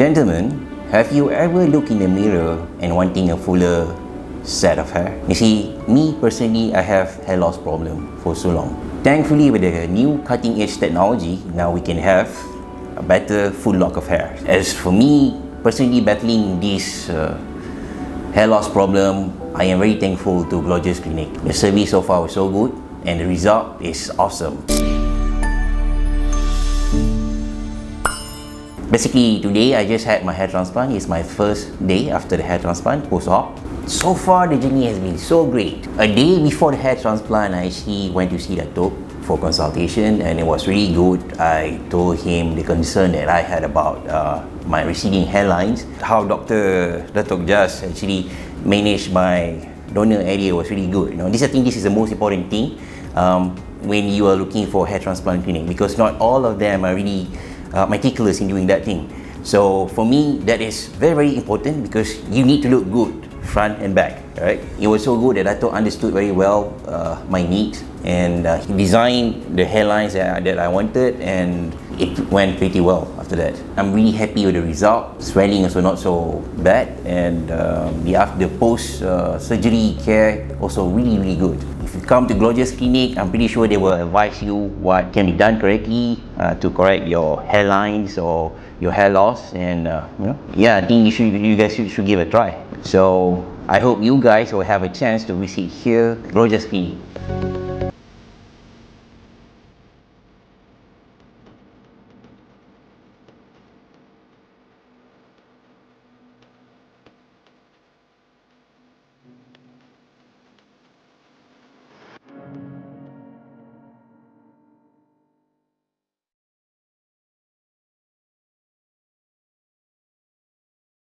Gentlemen, have you ever looked in the mirror and wanting a fuller set of hair? You see, me personally, I have hair loss problem for so long. Thankfully, with the new cutting edge technology, now we can have a better full lock of hair. As for me, personally battling this hair loss problem, I am very thankful to GLOJAS Clinic. The service so far was so good and the result is awesome. Basically, today I just had my hair transplant. It's my first day after the hair transplant, post-op. So far, the journey has been so great. A day before the hair transplant, I actually went to see Datuk for consultation and it was really good. I told him the concern that I had about my receding hairlines. How Datuk just actually managed my donor area was really good. I think this is the most important thing when you are looking for a hair transplant clinic, because not all of them are really meticulous in doing that thing. So for me, that is very, very important because you need to look good front and back, right? It was so good that Dato understood very well my needs and he designed the hairlines that I wanted, and it went pretty well after that. I'm really happy with the result. Swelling also not so bad, and the post surgery care also really, really good. If you come to GLOJAS Clinic, I'm pretty sure they will advise you what can be done correctly to correct your hairlines or your hair loss, and yeah, I think you guys should give it a try. So I hope you guys will have a chance to visit here, GLOJAS Clinic.